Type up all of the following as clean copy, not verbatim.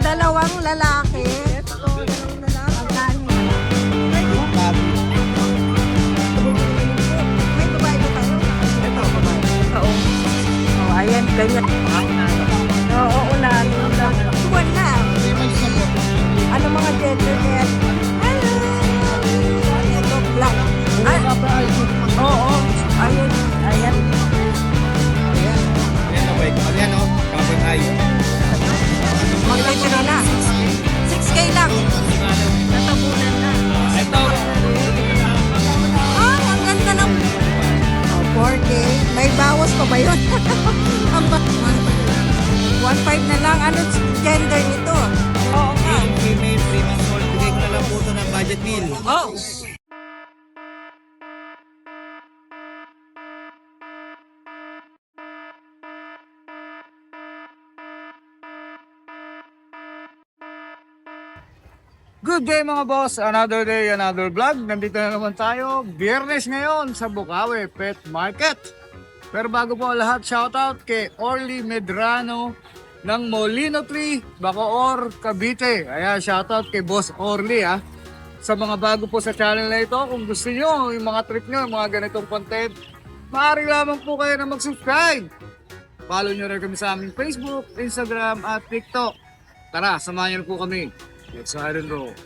dalawang lalaki. Dalawang lalaki. May babae ba tayo? Ito, babae. Oo. Oh, ayan, ganyan. Oo, ulan. Buwan na. Ano mga gender kaya? Hello! Ito, black. Ay, oo. Ayan, ayan. Ayan. Ayan o, kapit ay. Mag-retro na. 6K lang. Natabunan na. Ito. Ah, ang ganda ng... Oh, 4K. May bawas pa ba yun? 1.5 na lang. Ano gender nito? Oo nga. Female, 3 months old. Bigay ko na lang po ito ng budget meal. Oh. Good day mga boss! Another day, another vlog. Nandito na naman tayo. Biyernes ngayon sa Bukawi Pet Market. Pero bago po ang lahat, shoutout kay Orly Medrano ng Molino Tree, Bacoor, Cavite. Ayan, shoutout kay Boss Orly ha. Sa mga bago po sa channel na ito, kung gusto nyo yung mga trip nyo, yung mga ganitong content, maaari lamang po kayo na mag-subscribe. Follow nyo rin kami sa aming Facebook, Instagram at TikTok. Tara, samahan nyo po kami. Let's ride and roll.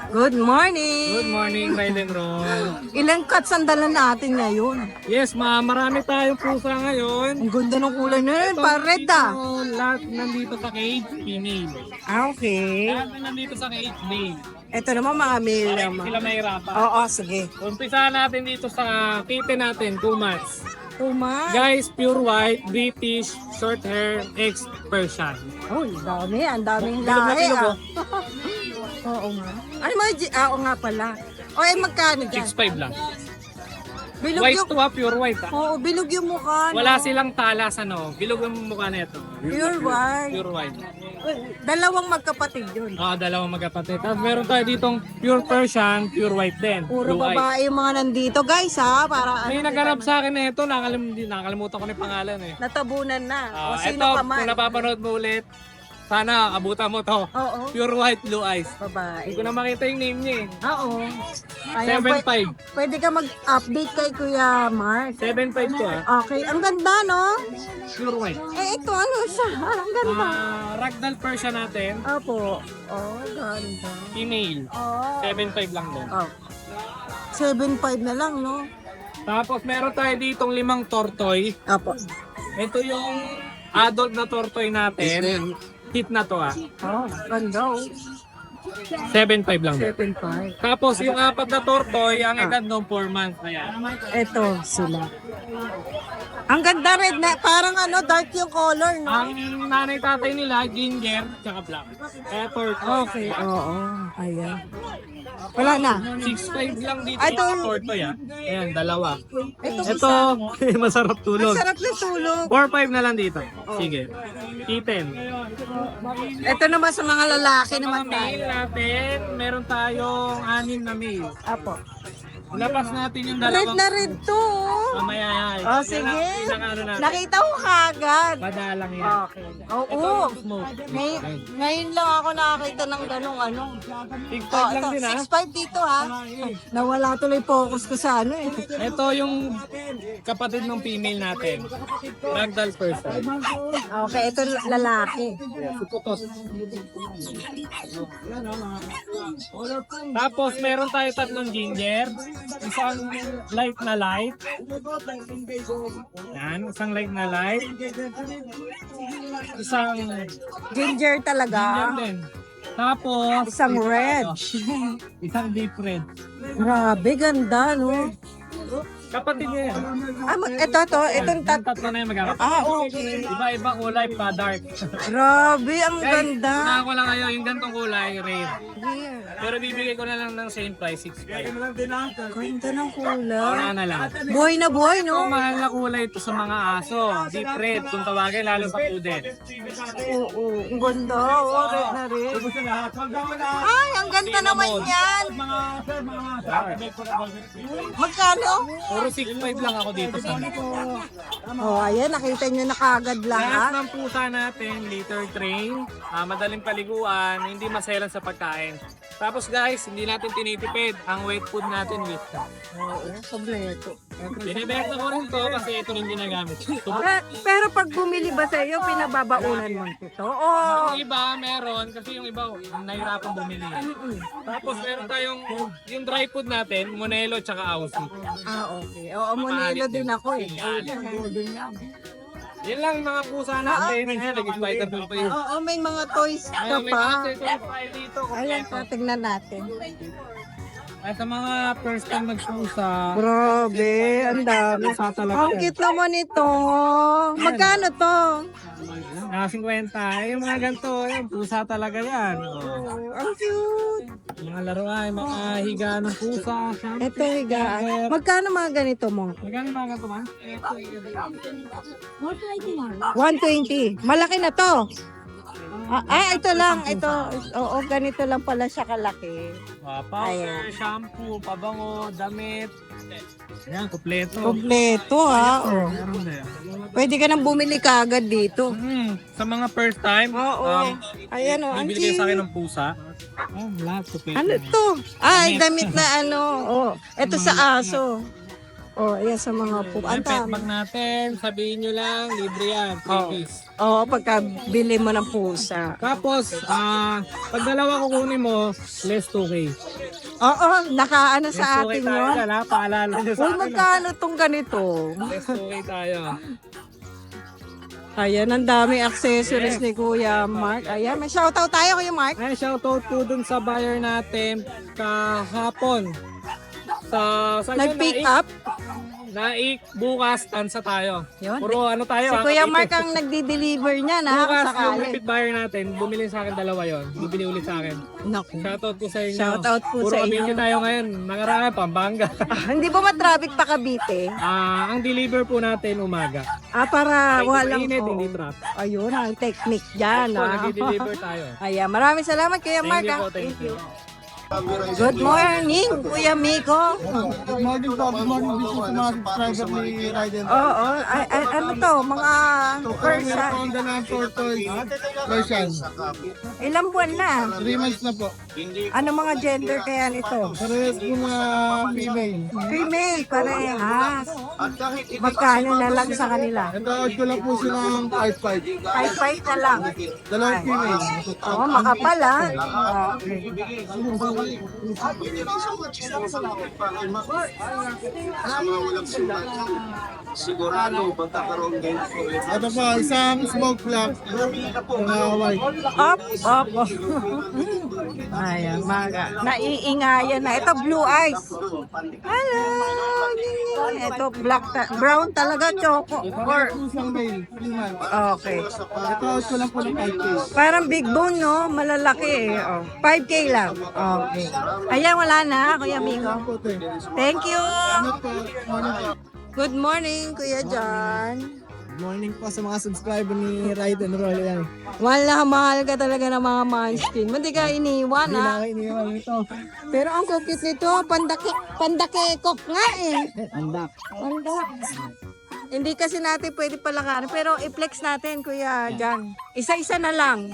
Good morning. Good morning, ride and roll. Ilang cuts ang dala natin ngayon? Yes, marami tayong pusa ngayon. Ang ganda ng kulay na yun. Pared ah. Lahat nandito sa cage, female. Ah, okay. Lahat nandito sa cage, male. Ito naman mga male Sila naman. mahirapan. Oo, sige. Umpisahan natin dito sa kitten natin, 2 months. Tuma. Guys, pure white, British, short hair, ex-Persian. Oh, dami. Ang daming Bilog na lahi bilog, ah. Oo nga. Ano mga oo nga pala. O eh, magkano dyan? 6'5 lang. Bilog White yung... to ha, pure white ha. Oo, bilog yung mukha. no? Wala silang talas ano, bilog ang mukha na ito. Pure white. Pure white. Dalawang magkapatid yun. Dalawang magkapatid. Tapos meron tayo ditong pure Persian, pure white din. Puro Blue eyes. babae yung mga nandito, guys, ha? Para May naghanap sa akin na ito, nakalimutan ko na yung pangalan eh. natabunan na. O Ito, sino ka man. kung napapanood mo ulit, sana abutan mo to. Oo, Pure white, blue eyes. babae. Hindi ko na makita yung name niya eh. Oo. Ayan, 7'5". pwede ka mag-update kay Kuya Mark. 7'5 to ah. Okay, ang ganda, no? Pure white. Eh, ito, ano siya? Ang ganda. Ragdoll Persian natin, Opo. Oh, ganda. female. Oh. 7'5 lang din. Oh. 7.5 na lang, no? Tapos meron tayo ditong 5 tortoy. Opo. Ito yung adult na tortoy natin. Hit na to ah. Oh, ganda, oh. 7'5 lang din. 7.5. Tapos yung 4 na tortoy, ang edad nung 4 months na yan. Ito, sila. Ang ganda red na, parang ano, dark yung color, no? Ang nanay-tatay nila, ginger, tsaka black. Kaya tortoy. Okay, oo. Ayan. Wala na. 6'5 lang dito Ito- yung tortoy ah. Ayan, dalawa. Ito, Ito, masarap tulog. Ang sarap na tulog. 4'5 na lang dito. Sige. Kitten. Ito naman sa mga lalaki Mga naman male tayo. natin, meron tayong 6 na male. Apo. Labas natin yung Red dalawang... na red to. oh. Mamaya yan. Oh, sige. Pinaka-ano natin. Nakita ko kagad. Madalang yan. Okay. Oo. Ito, smoke. Ngayon lang ako nakakita ng ganong ano. 6'5 Oh, lang ito, din ah. 6.5 dito ha. Nawala tuloy focus ko sa ano eh. Ito yung kapatid ng female natin. Ragdoll person. Okay, ito lalaki. Suputos. Tapos meron tayo 3 ginger. Isang light na light. Yan, isang light na light. Isang Ginger ginger talaga. din. Tapos Isang red. isang deep red. Grabe, ganda no. Kapatid niya yan. Ah, itong Yung tatlo na yung magkakapatid. Ah, okay. Iba-iba kulay pa dark. Grabe, ang Guys, ganda. unahan ko lang kayo, yung gantong kulay, red. Here. Pero bibigay ko na lang ng same price, 6.5. Ganda ng kulay. Wala na lang. Buhay na buhay, Ito, no? mahal na kulay ito sa mga aso. Deep red, kung tawagin, lalo sa poodle. Oo, ang ganda. Oo, red na red. Ay, ang ganda naman yan. Magkano? Puro 6.5 lang ako dito sa Oh, ayan, nakita nyo na kagad Lahat lahat. ng pusa natin, litter train, madaling paliguan, hindi maselan sa pagkain. Tapos guys, hindi natin tinitipid ang wet food natin with Oo, kompleto. Binibenta ko rin to kasi ito rin ginagamit. Pero pag bumili ba sa iyo, pinababaunan mo ito? Oo. Yung iba meron kasi yung iba nahirapan bumili. Tapos meron tayong yung dry food natin, Monelo tsaka Aussie. Ah, okay. Oo, Monelo din ako eh. Yan lang mga pusa natin. Ayan, nag-spider doon pa yun. Oo, may mga toys ka Ayan, may pa. mga tayo dito. Ayan, kompleto. tingnan natin. At sa mga first time magpusa, Grabe, ang dami. Ang cute naman ito. Magkano to? 50. Yung mga ganito, yung pusa talaga yan. Ang cute. Mga laruan, mga higa ng pusa. Ito, higaan. Magkano mga ganito mo? Magkano mga ganito man? 120. Malaki na to. Ito lang. Ito. Oo, ganito lang pala siya kalaki. Powder, shampoo, pabango, damit. Yan, kompleto. Kompleto ha. Oh. Meron na yan. Pwede ka nang bumili kagad dito. Sa mga first time, Oo. Ayan o. Ang bibili kayo sa akin cute. ng pusa. Lahat kompleto. Ano to? Ay, damit na ano. Oh, ito sa aso. Oh, ayan sa mga pup. Ang Ang pet dami. bag natin, sabihin nyo lang, libre yan, 3 piece. Oo, pagka bili mo ng pusa. Tapos, pag dalawa kukunin mo, less 2K. Oo, nakaano Less sa 2K atin tayo yun. dyan, ha? Paalala nyo sa Uy, akin. magkano tong ganito? Less 2K tayo. Ayan, ang dami accessories ni Kuya Mark. Ayan, may shoutout tayo, Kuya Mark. Ay, shoutout po dun sa buyer natin kahapon. Sa Nag-pick up. Naik, bukas, tansa tayo. Yun. Puro ano tayo. Si Kuya Mark ang nagdi-deliver niya na Bukas, yung sakali. repeat buyer natin, bumili sa akin dalawa yon. Bibili ulit sa akin. Naku. Shoutout po sa inyo. Shoutout po Puro sa inyo. Cavite tayo ngayon. Nangaraan, Pampanga. Hindi ba matraffic pa Cavite? Ang deliver po natin umaga. Para walang... Mainit, oo. hindi trap. Ayun, ang technique dyan. Po, ah. nag-deliver tayo. Ayan, maraming salamat Kuya Mark. Thank you ah. po, thank you. Good morning, Kuya Miko. Good morning po. Good morning din po sa mga subscriber ni Raiden. Oo, ano to, mga Persian. Honda na tortoise Persian. Ilang buwan na? 3 months na po. Ano mga gender kaya nito? Parehas po na female. Female, parehas. Magkano na lang sa kanila? Nag-out ko lang po silang 5'5". 5-5 na lang. Dalawang female. Oo, makapal ah. Okay. Sigurado, pagkakaroon din ako. Ito po, isang smoke black. White. Up. Ayan, naiingayan na. Ito, blue eyes. Hello. Ito, brown talaga, choco. Or, Isang male. 3 months. okay. Nag-out ko lang po ng 5K. Parang big bone, no? Malalaki eh. Oh. 5K lang. Okay. Ayan, wala na, Kuya Miko. Thank you. Good morning, Kuya John. Good morning po sa mga subscriber ni Ride and Roll yan. Mahal ka talaga ng mga munchkin. Hindi ka iniwan, ha? Iniwan ito. Pero ang cute nito, pandakekok nga eh. Andak. Pandak. Hindi kasi natin pwede palakarin. Pero i-flex natin, Kuya John. Isa-isa na lang.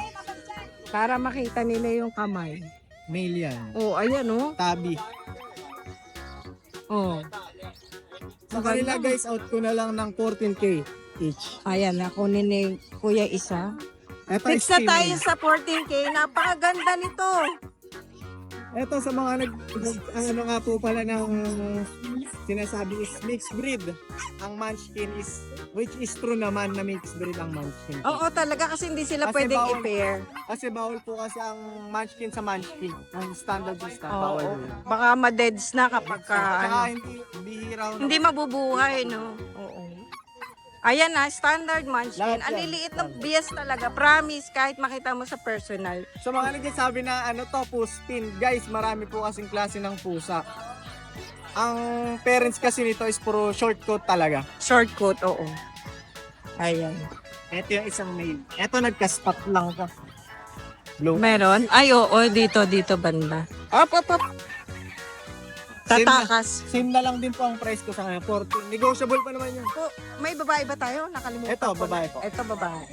Para makita nila yung kamay. Male yan. Oh, ayan oh. Tabi. Oh. Sa kanila guys, out ko na lang ng 14K each. Ayan, nakunin ni Kuya isa. Ito Fix na tayo sa 14K. Napakaganda nito. Ito sa mga ano nga po pala ng sinasabi is mixed breed. Ang Munchkin is, which is true naman na mixed breed ang Munchkin. Oo, talaga kasi hindi sila Kasi pwedeng bawal- i-pair. Kasi bawal po kasi ang Munchkin sa Munchkin. Ang standard is Oo. bawal yun. Baka ma-deads na kapag ka, Saka ano, hindi bihira. hindi mabubuhay, no? Oo. Ayan na, standard munchkin. Lahat Ang yan. liliit ng bias talaga. Promise, kahit makita mo sa personal. Sa mga nagsasabi na ano to, puspin. Guys, marami po kasing klase ng pusa. Ang parents kasi nito is puro short coat talaga. Short coat, oo. Ayan. Ito yung isang male. Ito nagka-spot lang to. Blue. Meron? Ay, oo, dito banda. Up. Tatakas. Same na lang din po ang price ko sa kanya. 14. Negotiable pa naman yun. Po, may babae ba tayo? Nakalimutan Ito, ko. babae po. Ito, babae.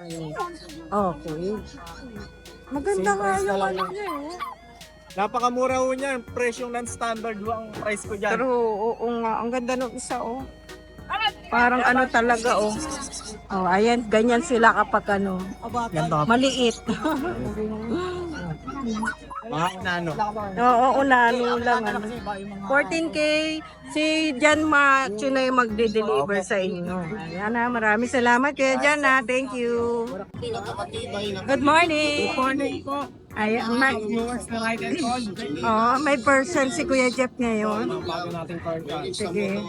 Ayun. Okay. Maganda Same nga price na yung lang ano yun. niya, oh. Napakamura ho niyan. Presyong non-standard ho ang price ko dyan. Pero, oo nga, ang ganda ng isa, oh. Parang ano talaga, oh. Oh, ayan, ganyan sila kapag ano, Ganda. maliit. Mga nano. Oo, unano lang. Ano. 14K, si Jan Macho na yung magde-deliver sa inyo. Ayan na, maraming salamat kaya Jan na. Thank you. Good morning. Good morning po. Ayan, may person si Kuya Jeff ngayon. Sige.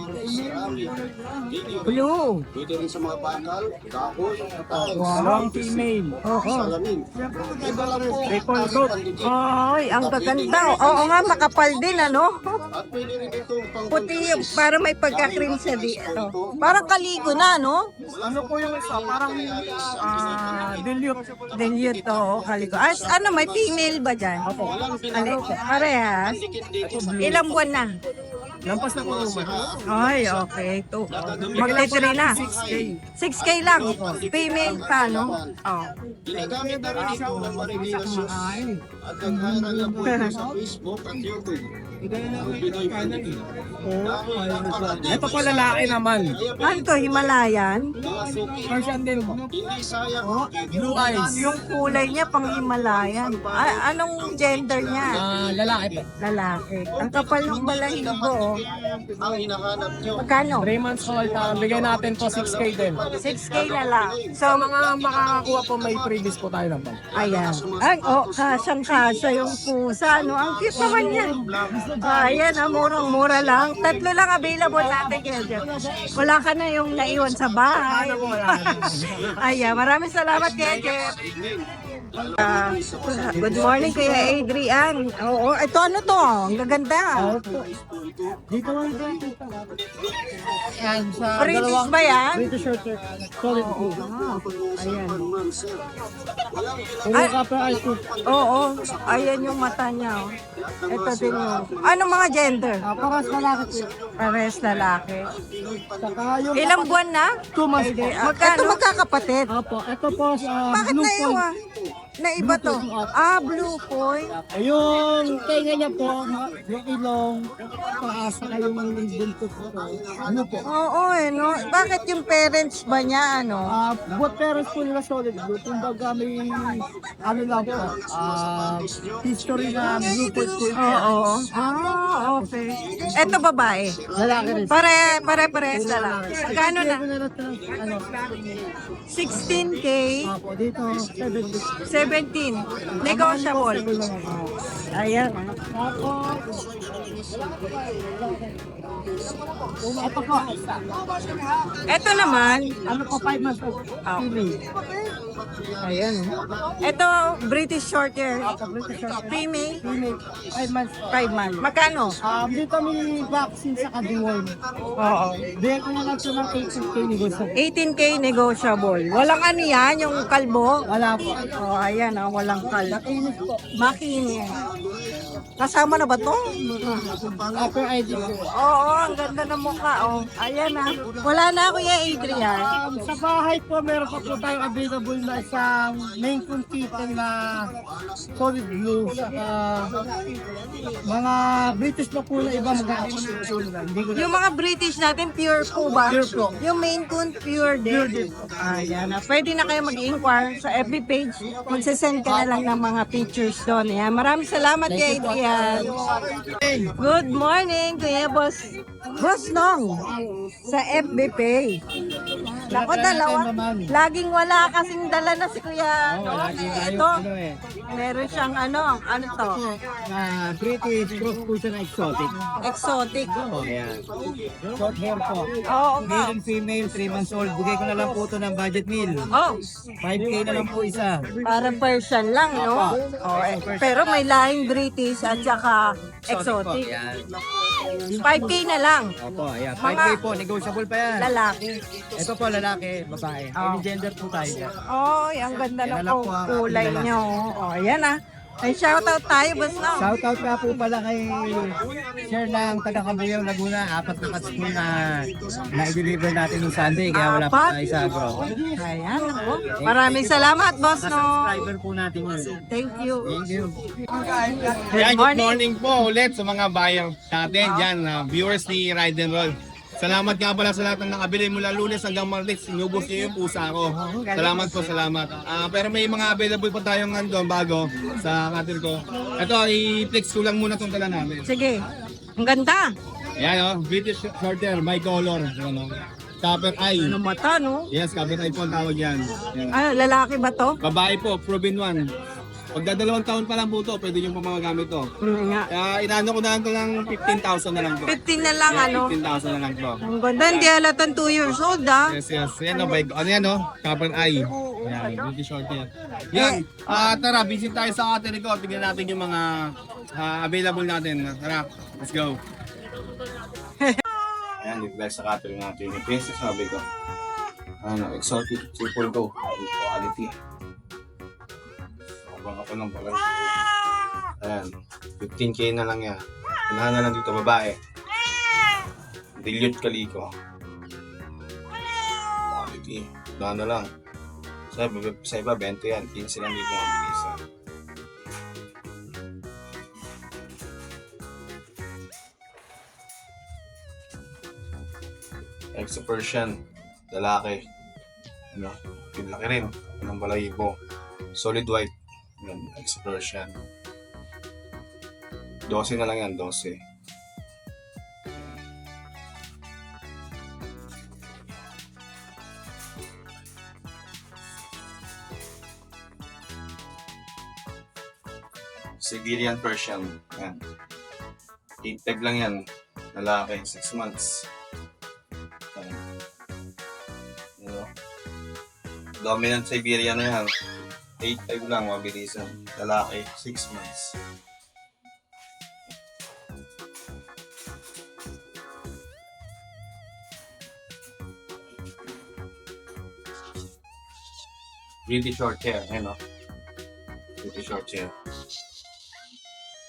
Blue. Pwede rin sa mga bakal, kahoy, Dalawang female. Oo. salamin. Iba lang po. Triple coat. Ay, ang gaganda. Oo nga, makapal din, ano? At pwede rin ito pang Puti yung, para may pagka-cream sa dito. Parang kaligo na, no? Ano po yung isa? Parang dilute. Dilute to, kaligo. As, ano, may female ba dyan? Opo. Parehas. Ilang buwan na? Lampas na po. Ay, okay. Ito. Magte-3 na. 6K lang. Female pa, no? Oh. Ginagamit na rin ito ng marinisasyon at nagharan na po ito sa Facebook at YouTube. Ang Pinoy Family. Ito po lalaki naman. Ano to, Himalayan? Persian din po. Hindi sayang. Blue eyes. Yung kulay niya pang Himalayan. Anong gender niya? Lalaki po. Lalaki. Ang kapal ng balahibo, oh. Ang hinahanap nyo. Magkano? 3 months old. Bigay natin po 6K din. 6K na lang. So mga makakakuha po may freebies po tayo naman. Ayan. Ay, oh, kasyang-kasya yung pusa, no? Ang cute naman yan. Ayan, murang-mura lang. 3 lang available natin kaya dyan. Wala ka na yung naiwan sa bahay. Ayan, maraming salamat kaya Jeff. Good morning Kuya Adrian. Oo, ito ano to? Ang gaganda. Dito lang din. Yan sa British ba yan? British short hair. Solid blue. Ayan. Puro copper eyes po. Oo, ayan yung mata niya. Oh. Ito din yung... Ano mga gender? Paras lalaki po. Pares lalaki. Saka yung Ilang buwan na? 2 months po. Ito magkakapatid. Opo, ito po sa Bakit blue na point. iwa? Na iba to? Blue point. Yung tenga niya po, yung ilong, paasa kayo ng buntot po. Ano po? Oo no? Bakit yung parents ba niya ano? What parents po nila solid blue. Kumbaga may, ano lang po, history na blue point po. Oo. Okay. Ito babae. Lalaki rin. Pare-pares na lang. Magkano na? Ano? 16K, Opo, dito, 70. 17. Negotiable. Ayan. Ito po, Ito naman, ano po, 5 months old. ayan. Ito, British Shorthair. Female, 5 months old. 5 months. Magkano? Dito may vaccine sa kaduwan. Oo. Bigyan ko na lang ito ng 18K negosyo. 18K negotiable. Walang ano yan, yung kalbo. Wala po. Oh, ayan walang kalbo. Inis po. Makinis. Kasama na ba to? Upper ID po. Oo, ang ganda ng mukha. Oh. Ayan Wala na Kuya Adrian. Sa bahay po, meron pa po tayong available na isang main coon kitten na solid blue. Saka mga British na po na iba magaling Hindi ko na. Yung mga British natin, pure po ba? Pure po. Yung Maine Coon, pure din. Ayan Pwede na kayo mag-inquire sa FB page. Magsasend ka na lang ng mga pictures doon. Ayan. Maraming salamat kay Adrian. Good morning, Kuya Boss. Boss Nong. Sa FB page. Nako, dalawa. Laging wala kasing dala na si Kuya. No? Ito, meron siyang ano to? British cross po siya na exotic. Exotic. Ayan. Short hair po. Oo nga. Male and female, 3 months old. Bigay ko na lang po ito ng budget meal. Oh, 5K na lang po isa. para Persian lang, no? Oh, pero may lahing British at saka exotic. Ayan. 5K na lang. Opo, ayan. 5K po, negotiable pa yan. Lalaki. Ito po, lalaki, babae. Any gender po tayo dyan. Oh, ang ganda Yan ng na lang po ang kulay aking niya. Oh, ayan ah. Ay, shoutout tayo, basta. Shoutout nga po pala kay Sir ng taga Cabuyao, Laguna. 4 na kasi na i-deliver natin yung Sunday. Kaya wala pa tayo sa bro. Ayan, ako. Maraming salamat, boss, no? Subscriber po natin yun. Thank you. Thank you. Yan, good morning po ulit sa mga buyer natin dyan, viewers ni Ride and Roll. Salamat nga pala sa lahat ng nakabili mula Lunes hanggang Martes. Inubos niyo yung pusa ko. Salamat po, salamat. Pero may mga available pa tayong andun bago sa cutter ko. Ito, i-flex ko lang muna itong tala namin. Sige. Ang ganda. Yan o, British Shorter, my color. Ano, Copper eye. Ano mata, no? Yes, copper eye po ang tawag yan. Yan. Ano, lalaki ba to? Babae po, proven one. Pagdadalawang taon pa lang po ito, pwede nyo pa magagamit to. Nga. Kaya inano ko na lang ito ng 15,000 na lang to. 15 na lang, ano? 15,000 na lang to. Ang ganda, hindi halatan 2 years old, ah. Yes, yes. Yan o, ano yan o? Copper eye. Yan, beauty short yan. Yan, tara, visit tayo sa atin ko. Tignan natin yung mga available natin. Tara, let's go. Ayan, dito tayo sa catering natin. Yung princess sabi ko. Ano, exotic, triple go. Quality. Sobrang ako ng balay. Ayan, 15K na lang yan. Unahan na lang dito, babae. Dilute kaliko. Quality. Unahan na lang. Sa iba, 20 yan. 15 lang dito ang bilisan. Exo Persian, lalaki. Ano, yung laki rin. Anong balahibo. Solid white. Yan, Exo Persian. 12 na lang yan, 12. Siberian Persian. Yan. 8 tag lang yan. Lalaki, 6 months. Dominant Siberian na yan. 8-5 lang, mabilisan. Lalaki, 6 months. Really short hair, ayun o. Really short hair.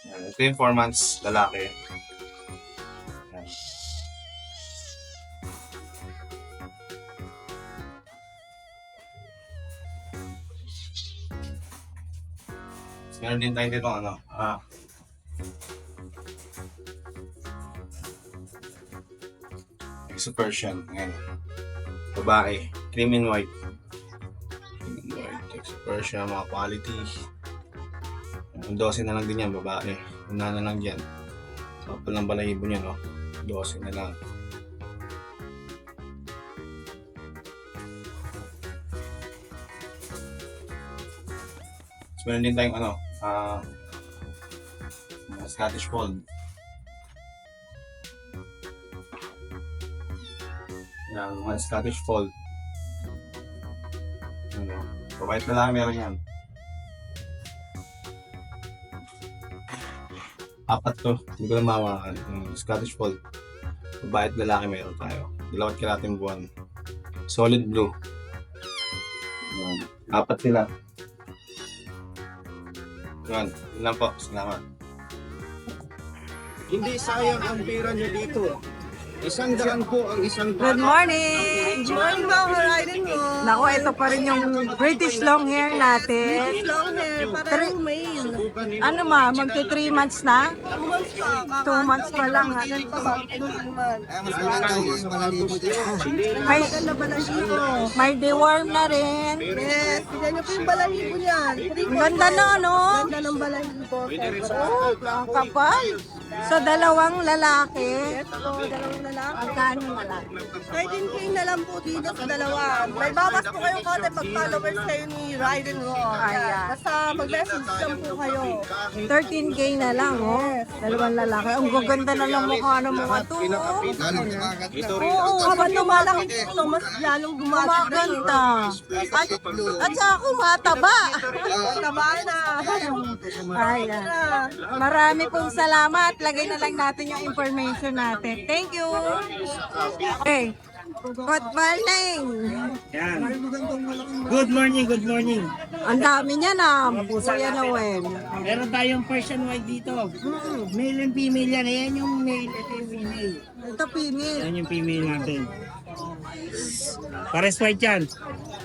Yan, ito yung 4 months, lalaki. Yan. Meron din tayo dito ano, Exo Persian, ngayon. Babae, cream and white. Cream and white, Exo Persian, mga quality. 12 na lang din yan, babae. Una na lang dyan. Kapal ng balahibo niya, no? 12 na lang. Meron din tayong ano, Scottish Fold. Yan, mga Scottish Fold. Ano, pabait na lang meron yan. 4 to, hindi ko lang mawakan. Scottish Fold. Pabait lalaki meron tayo. 2 kalating buwan. Solid blue. Yan, 4 sila. Yun, yun lang po. Salamat. Hindi sayang ang pera niyo dito. 100 po ang isang Good morning! Join mo, riding mo. Naku, ito pa rin yung British long hair natin. Long hair, para male. Ano ma, magti 3 months na? 2 months pa. 2 months pa lang. Ha? May, Maganda balahibo. may deworm na rin. Yes, tignan niyo po yung balahibo niyan. Ang ganda na, no? Ganda ng balahibo. Oh, ang kapal. So, dalawang lalaki. Ito, dalawang lalaki. Magkano na lang? 13K na lang po dito sa dalawa. May bawas po kayong konti pag followers kayo ni Ride and Roll. Ayan. Basta mag-message lang po kayo. 13K na lang, oh. Dalawang lalaki. Ang gaganda na lang mukha ng mga to. Oo, habang lumalaki ito, mas lalong Maganda. At saka kumataba. Taba na. Ayan. Marami pong salamat. Lagay na lang natin yung information natin. Thank you. Okay. Good morning. Good morning, good morning. Ang dami niya na, Kuya Noel. Meron tayong Persian white dito. Male and female yan. Ayan yung male, ito yung female. Ito, pinil. Ayan yung female natin. Pares white yan.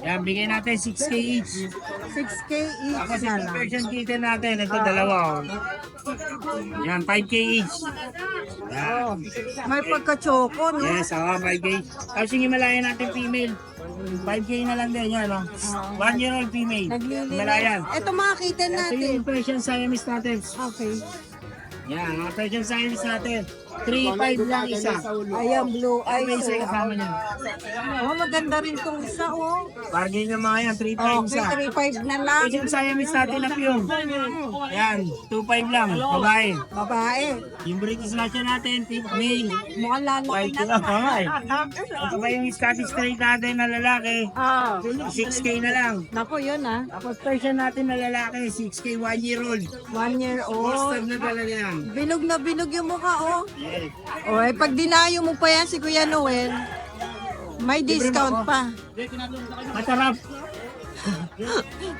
Yan, bigay natin 6K each. 6K Ako each sa na lang. Persian kitten natin, ito dalawa. Oh. Yan, 5K each. Yan. May pagka-choco, no? Yes, 5K. Tapos yung Himalayan natin female. 5K na lang din yan. Oh. 1-year-old female. Himalayan. Ito mga kitten Ito natin. yung Persian Siamese natin. Okay. Yan, mga Persian Siamese natin. 3-5 lang isa. Ayan, blue eyes. May isa kasama niya. Oh, maganda rin tong isa, oh. Bargain ng mga yan, 3-5 Okay, isa. 3.5 na lang. Persian Siamese natin na yung. Yan, 2-5 lang, babae. Babae. Yung British Russian natin, male. Mukhang lalaki 5 lang, babae. Ito pa yung Scottish Straight natin na lalaki. Ah, 6K na lang. naku, yun ah. Tapos Persian natin na lalaki, 6K, 1-year-old. 1 year old. Boston na talaga yan. Bilog na bilog yung mukha, oh. Yes. O, eh, pag dinayo mo pa yan si Kuya Noel, may discount pa. Masarap.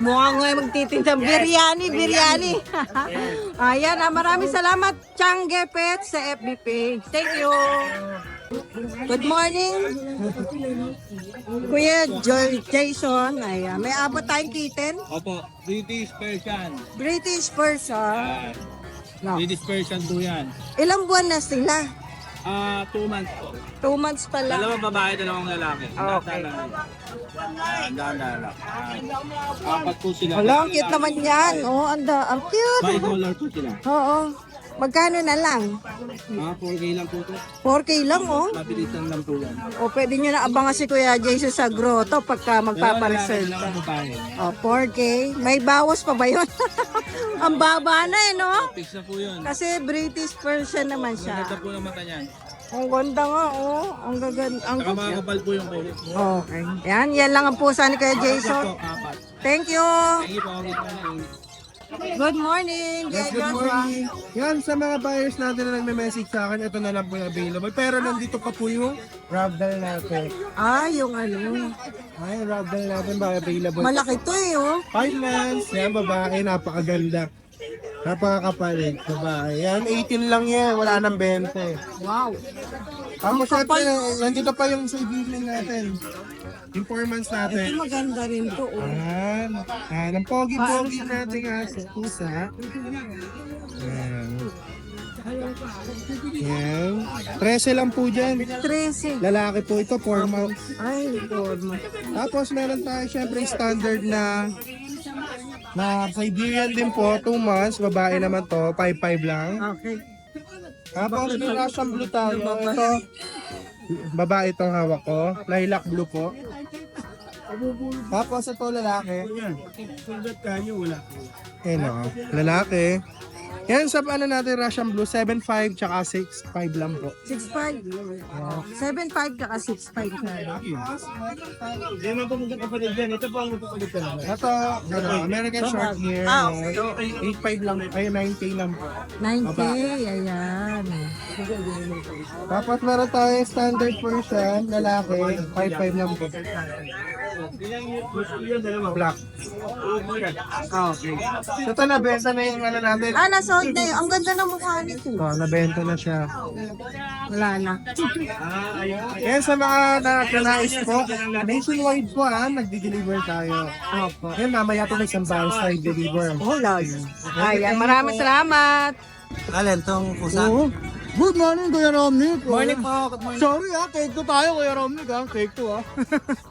Mukhang nga magtitinda. Biryani. Ayan, maraming salamat, Changge Pet sa FB page. Thank you. Good morning, Kuya Jason. Ayan, may abot tayong kitten. Opo, British Persian. British person. No. British Persian po yan. Ilang buwan na sila? 2 months po. 2 months pa lang. Dalawang babae, dalawang lalaki. Okay. Daan. Apat po sila. Wala, ang cute naman yan. Oh, ang cute. $5 po sila. Oo. Magkano na lang? 4K lang po ito. 4K lang, oh. Mabilisan lang po yan. O, pwede nyo na abangan si Kuya Jason sa grotto pagka magpapareserve ka. O, 4K. May bawas pa ba yun? Ang baba na eh, no? Fix na po yun. Kasi British Persian naman siya. Ganda po ng mata niyan. Ang ganda nga, oh. Ang gaganda. Ang Saka mga kapal po yung kulit. Okay. Yan lang ang pusa ni Kuya Jason. Apat. Thank you. Thank you po. Good morning. Good morning. Yan, sa mga buyers natin na nagme-message sa akin, ito na lang po yung available. Pero nandito pa po yung ragdoll natin. Ah, yung ano. Ay, ragdoll natin ba available? Malaki to eh, oh. 5 months. Yan, babae, napakaganda. Napakakapal eh, babae. Yan, 18 lang yan. Wala nang 20. Wow. Tapos syempre, nandito pa yung Siberian natin. Yung 4 months natin. Ito maganda rin to, oh. Yan. Yan, ang pogi-pogi natin nga sa pusa. Yan. Yan. 13 lang po dyan. 13. Lalaki po ito, 4 months. Ay, forma. Tapos meron tayo syempre standard na Siberian din po, 2 months. Babae naman to, 5'5 lang. Okay. Tapos may Russian blue tayo. Ito, babae itong hawak ko. Lilac blue po. Tapos ito lalaki. Ayan o, lalaki. Yan sa ano natin, Russian blue, 7'5 tsaka 6'5 lang po. 6'5". 7'5 ka 6'5 na. Ito, ano, American short hair. 8'5 lang, ay 9K lang po. 9K, ayan. Tapos meron tayo standard Persian, lalaki, 5'5 lang po. Black. Okay. Ito nabenta na yung ano natin. Ah, nasold na yun. Ang ganda ng mukha nito. Ito, nabenta na siya. Wala na. Yan sa mga nakanais po, nationwide po nagdi-deliver tayo. Opo. Yan, mamaya po may isang bounce tayo deliver. Oh, love. Ayan, maraming salamat. Good morning, Kuya Romnick. Morning po. Good morning. Sorry take 2 tayo, Kuya Romnick Take 2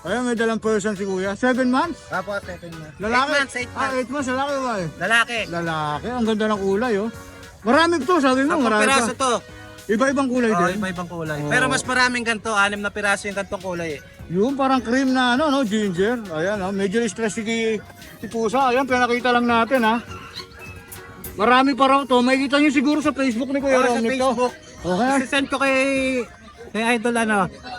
Ayan, may dalang person si Kuya. 7 months? Apo, 7 na. Lalaki? 8 months, 8 months. 8 months, lalaki ba Lalaki. Lalaki, ang ganda ng kulay Marami to, sabi mo, Ang marami piraso pa. to. Iba-ibang kulay Oh, din. iba-ibang kulay. Oo. Pero mas maraming ganito, 6 na piraso yung gantong kulay eh. Yung parang cream na ano, no, ginger. Ayan, oh, medyo stress si Pusa. Ayan, pinakita lang natin, ha. Marami pa raw to. May kita nyo siguro sa Facebook ni Kuya Sa Romnick to. Facebook. Okay. Send ko kay Idol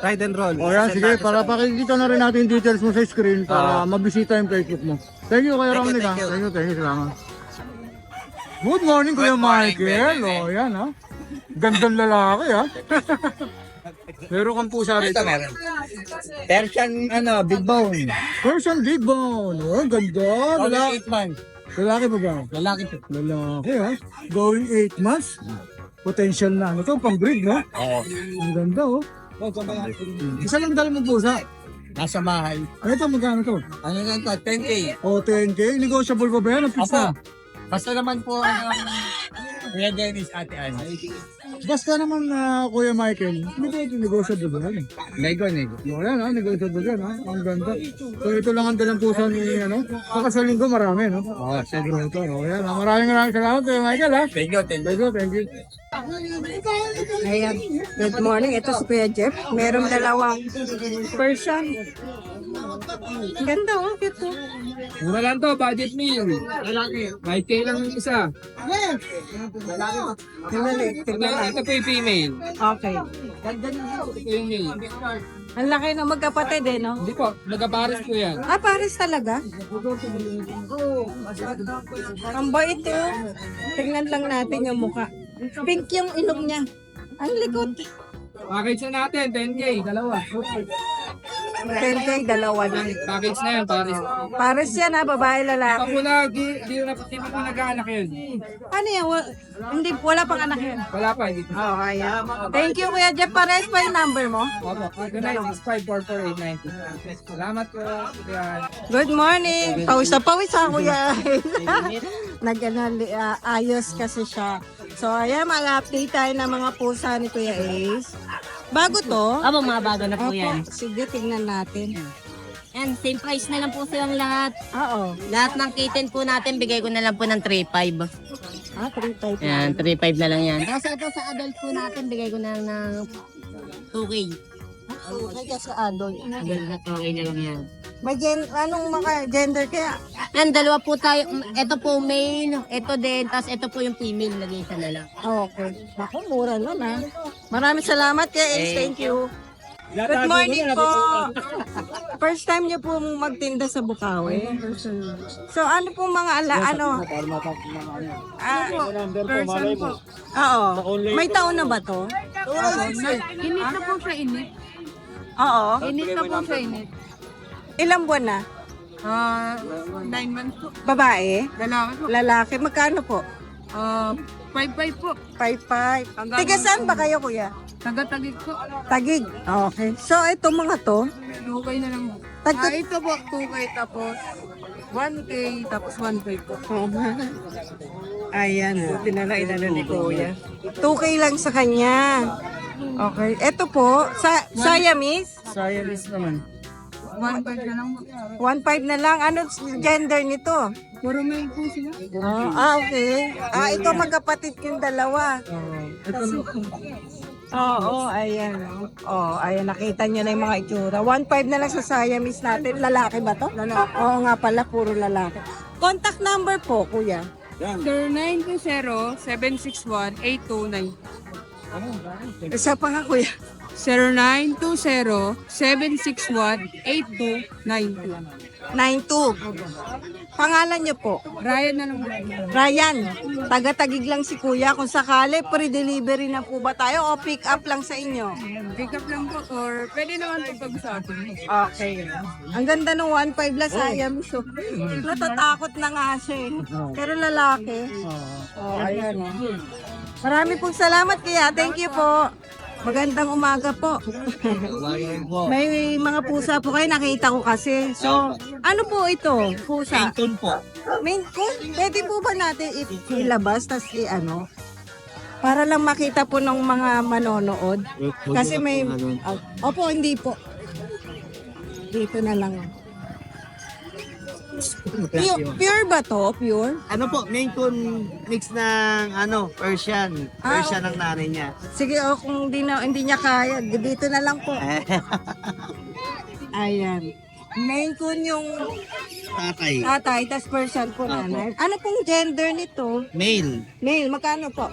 Ride and Roll. O yan, Send sige, natin para sa- pakikita na rin natin yung details mo sa screen para mabisita yung Facebook mo. Thank you, Kuya Thank you, Romnick, ha. thank you. Thank you, salamat. Good morning, Kuya Michael. O, yan, ha. Gandang lalaki, ha. Meron kang pusa rito. Persian, big bone. Persian Big Bone. Oh, ganda. Lalaki. 8 months. Lalaki ba ba? Lalaki to. Lalaki, ha. Going 8 months. Potential na. Ano to? Pang breed, no? Oo. Ang ganda, oh. Isa lang dala mong pusa. Nasa bahay. Ano ito, magkano to? Ano yan to? 10K. O, 10K. Negotiable pa ba yan? Ang pizza. Basta naman po, Kuya Dennis, Ate Anne. Basta naman, Kuya Michael, negotiable ba yan? Nego. O, yan, ha. Negotiable yan, ha. Ang ganda. So, ito lang ang dalang pusa ni, ano. Baka sa linggo, marami, no? Oo, Siguro ito. O, yan, ha. Maraming salamat, Kuya Michael, ha. Thank you. Thank you. Ayan. Good morning. Ito si Kuya Jeff. Merong dalawang Persian. Ganda, oh. Cute, oh. Mura lang to, budget meal. Lalaki. 5K lang yung isa. Tingnan natin. Ito po yung female. Okay. Ito yung male. Ang laki ng magkapatid, eh, no? Hindi po, nagabaris po yan. Ah, pares talaga? Ang bait, oh. Tingnan lang natin yung mukha. Pink yung ilong niya. Ang likod. Package na natin, 10K, dalawa. 10K, dalawa na. Package na yan, pares. Pares yan, ha? Babae, lalaki. Ako na, di pa po nag-aanak yun. Ano yan? Hindi, wala pang anak yan. Wala pa, hindi. Oh, ayan. Thank you, Kuya Jeff. Pares pa yung number mo. Opo, ito na, 6544890. Salamat po. Yan. Good morning. Pawis na pawis ha, Kuya. Ayos kasi siya. So, ayan, mag-update tayo ng mga pusa ni Kuya Ace. Bago to. Aba, mga bago na po Opo, yan. sige, tingnan natin. Yan, same price na lang po silang lahat. Oo. Lahat ng kitten po natin, bigay ko na lang po ng 3.5. Ah, 3 type. Yan, 3.5 na lang yan. Tapos ito sa adult po natin, bigay ko na lang ng 2K. Okay, kasi adult. Adult na 2K na lang yan. May anong mga gender kaya? Yan, dalawa po tayo. Ito po male, ito din, tapos ito po yung female, lagay isa na lang. Okay. Naku, mura nun ha. Maraming salamat kay Ace. Thank you. Good morning po. First time niyo po magtinda sa Bukawi. So ano po mga person po. Oo. May taon na ba to? Init na po siya, init. Oo. Init na po siya, init. Ilang buwan na? 9 months po. Babae? Lalaki po. Lalaki? Magkano po? 5-5 po. 5'5". Tiga saan ba kayo, kuya? Taga-tagig po. Tagig. Okay. So ito mga to, 2K na lang po. Tagta- Ito po, 2K tapos 1K tapos 1.5 po. ayan, tinala ni kuya. 2K lang sa kanya. Okay. Ito po, Siamese? Siamese naman. 1.5 na lang po. 1.5 na lang. Ano gender nito? Puro male po sila. Okay. Ito magkapatid yung dalawa. Oo, ayan. Ayan, nakita nyo na yung mga itsura. 1.5 na lang sa Siamese natin. Lalaki ba to? Lalaki. Oo nga pala, puro lalaki. Contact number po, kuya. 0920-761-829. Isa pa nga, kuya. 0920-761-8292. 92. Pangalan nyo po? Ryan na lang. Ryan, taga-tagig lang si kuya. Kung sakali, pre-delivery na po ba tayo o pick up lang sa inyo? Pick up lang po or pwede naman po pag-usapin. Okay. Ang ganda ng 1.5 lang sa so, natatakot na nga siya eh. Pero lalaki. Ayan o. Marami pong salamat kaya. Thank you po. Magandang umaga po. May mga pusa po kayo, nakita ko kasi. So, ano po ito? Pusa? Maine Coon po. Maine Coon? Pwede po ba natin ilabas, tas para lang makita po ng mga manonood? Kasi may... opo, hindi po. Dito na lang. Pure ba to? Pure? Ano po, Maine Coon mix ng Persian. Persian ang nanay niya. Sige, kung hindi niya kaya, dito na lang po. Ayan. Main Coon yung Tatay. tatay, tas Persian po nanay. Ano pong gender nito? Male. Male, magkano po?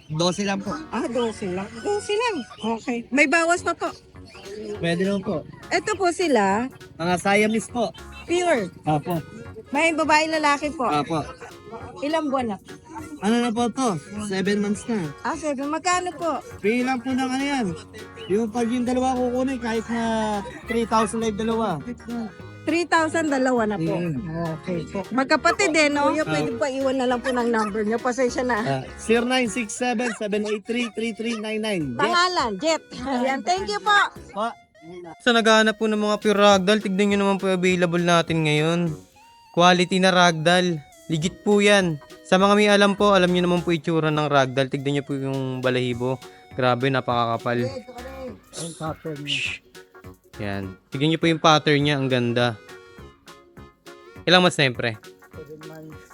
12 lang po. 12 lang. 12 lang. Okay. May bawas pa po. Pwede lang po. Ito po sila, Mga Siamese po. pure. Apo. May babae lalaki po. Apo. Ilang buwan na? Ano na po to? 7 months na. 7. Magkano po? Free lang po ng yan. Yung pag yung dalawa kukunin, kahit na 3,000 live dalawa. 3,000 dalawa na po. Okay po. Magkapatid no? Yung pwede pa iwan na lang po ng number niyo. Pasensya na. 0967-783-3399. Pangalan, Jet. Ayan, thank you po. Sa naghahanap po ng mga pure ragdoll, tignan nyo naman po yung available natin ngayon. Quality na ragdoll. Legit po yan. Sa mga may alam po, alam nyo naman po itsura ng ragdoll. Tignan nyo po yung balahibo. Grabe, napakakapal. Yan. Tignan nyo po yung pattern niya. Ang ganda. Ilang months na yun, pre?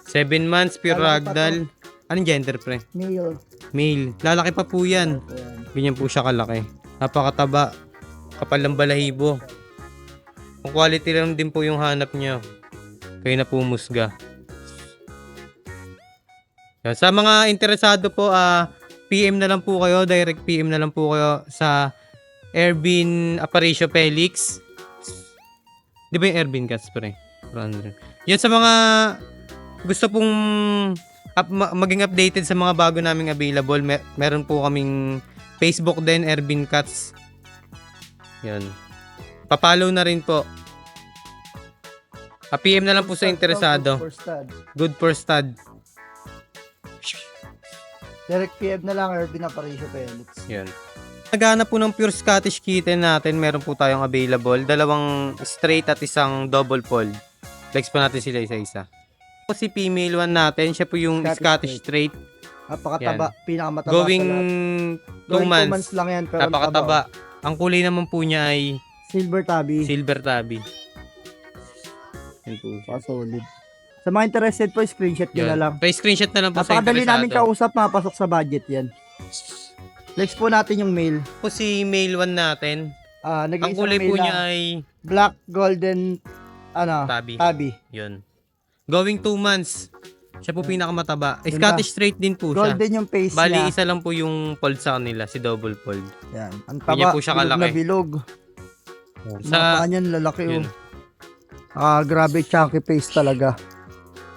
7 months, pure ragdoll. Anong gender, pre? Male. Male. Lalaki pa po yan. Ganyan po siya kalaki. Napakataba. Kapal ng balahibo. Kung quality lang din po yung hanap niyo, kayo na po musga. Yan. Sa mga interesado po, PM na lang po kayo. Direct PM na lang po kayo sa Ervin Aparicio Felix. Di ba yung Ervin Cats, pre? Yan sa mga gusto pong maging updated sa mga bago naming available. Meron po kaming Facebook din, Ervin Cats. Yan. Papollow na rin po. PM na lang po sa interesado. Good for stud. Direct PM na lang, Ervin Aparicio Felix. Yan. Naghanap po ng pure Scottish kitten natin. Meron po tayong available. 2 straight at isang double fold. Flex pa natin sila isa-isa. Si female one natin, siya po yung Scottish straight. Napakataba. Pinakamataba Going 2 months. 2 months lang yan. Pero Napakataba. Ang kulay naman po niya ay Silver Tabby. silver tabby. Yan po. Solid. Sa mga interested po, screenshot nyo na lang. Pa-screenshot na lang po sa Napakadali namin interesado. kausap, mapasok sa budget yan. Flex po natin yung mail. Po si male one natin. Ang kulay po niya ay black, golden, tabby. tabby. Yun. Going 2 months. Siya po pinakamataba. Ganda. Scottish straight din po siya. Golden yung face Bali, niya. isa lang po yung fold sa kanila, si double fold. Yan. Ang Ganyan taba, po siya bilog na kalaki. bilog. Sa, Sa kanyan, lalaki yun. Grabe, chunky face talaga.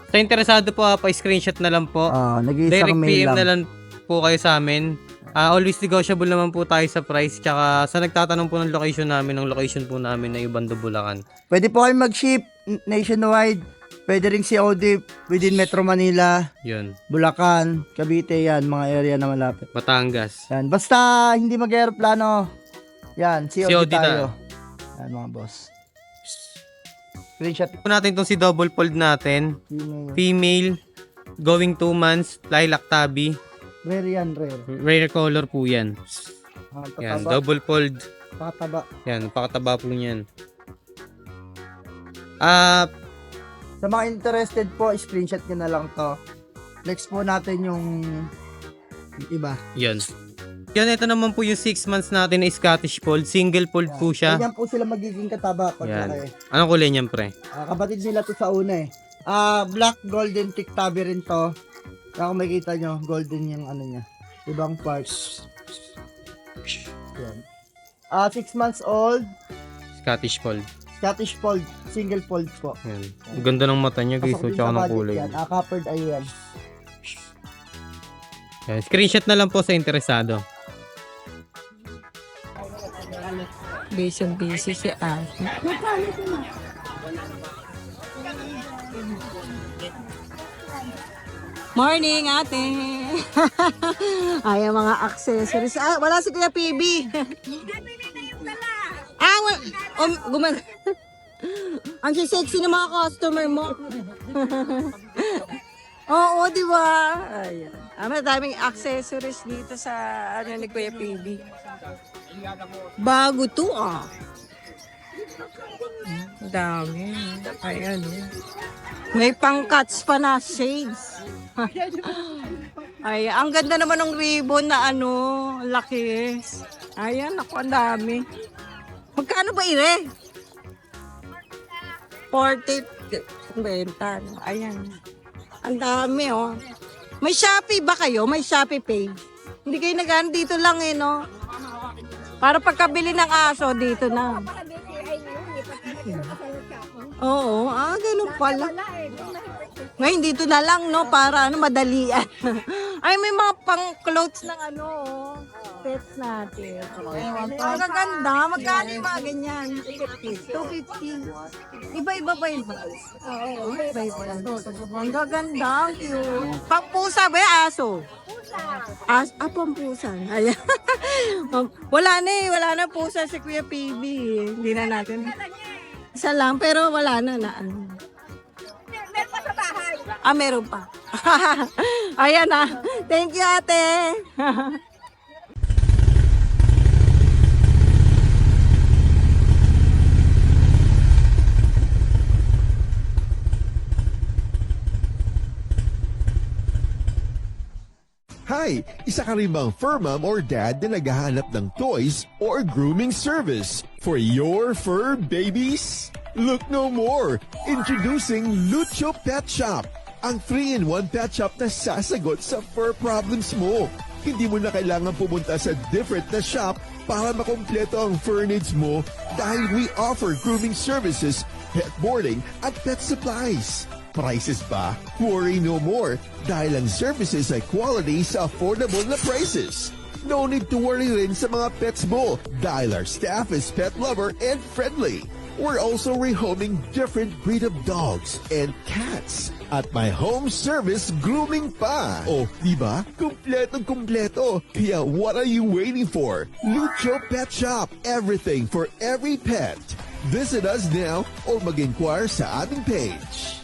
Sa interesado po, pa-screenshot na lang po. Nag-iisang Direct mail PM na lang. lang po kayo sa amin. Always negotiable naman po tayo sa price. Tsaka sa nagtatanong po ng location namin, ng location po namin na Ubando, Bulacan. Pwede po kayo mag-ship nationwide. Pwede rin COD within Metro Manila, Yun. Bulacan, Cavite, yan, mga area na malapit. Batangas. Yan. Basta hindi mag-aeroplano. Yan, COD, COD tayo. Yan, mga boss. Screenshot. Po natin itong si double fold natin. Female. Going 2 months. Lilac tabby. Rare yan, rare. Rare color po yan. Yan. Pataba. Double fold. Pataba. Yan. Pakataba po niyan. Sa mga interested po, screenshot nyo na lang to. Flex po natin yung iba. Yan. Yan, ito naman po yung 6 months natin na Scottish Fold. Single fold po siya. Ganyan po sila magiging kataba pag Yan. laki. Anong kulay niyan, pre? Kapatid nila to sa una eh. Black golden tick tabby rin to. Kung makikita nyo, golden yung ano niya. Ibang parts. Yan. 6 months old, Scottish Fold. Scottish fold, single fold po. Yan. Ang ganda ng mata niya, guys. So, Pasok din tsaka sa ng budget kulay. yan. Covered eye yan. Yan. Screenshot na lang po sa interesado. Busy si Ate. Morning, ate. Ay, ang mga accessories. Wala si Kuya PB. Ang sexy ng mga customer mo. Oo, di ba? Ayan. Madaming accessories dito sa ni Kuya PB. Bago to, Dami. Ayan. May pang-cuts pa na shades. Ay, ang ganda naman ng ribbon na laki. Ayan, ako, ang dami. Magkano ba ire? 40 benta. Ayan. Ang dami, oh. May Shopee ba kayo? May Shopee page? Hindi kayo nag dito lang, no? Para pagkabili ng aso, dito na. Oo, ganun pala. Ngayon, dito na lang, no? Para, madalian. Ay, may mga pang-clothes ng pets natin. Ang ganda. Magkano yung mga ganyan? 250. Iba-iba ba yun? Oo, iba-iba. Ang gaganda. Ang cute. Pang-pusa ba yung aso? Pampusa. Ayan. Wala na pusa si Kuya PB. Hindi na natin. Isa lang, pero wala na. Meron pa sa bahay. Meron pa. Ayan na. Thank you, ate. Hi! Isa ka rin bang fur mom or dad na naghahanap ng toys or grooming service for your fur babies? Look no more! Introducing Lucho Pet Shop, ang 3-in-1 pet shop na sasagot sa fur problems mo. Hindi mo na kailangan pumunta sa different na shop para makompleto ang fur needs mo dahil we offer grooming services, pet boarding at pet supplies. Prices ba? Worry no more dahil ang services ay quality sa affordable na prices. No need to worry rin sa mga pets mo dahil our staff is pet lover and friendly. We're also rehoming different breed of dogs and cats at my home service grooming pa. Oh, diba? Kumpletong-kumpleto. Kaya what are you waiting for? Lucho Pet Shop. Everything for every pet. Visit us now or mag-inquire sa aming page.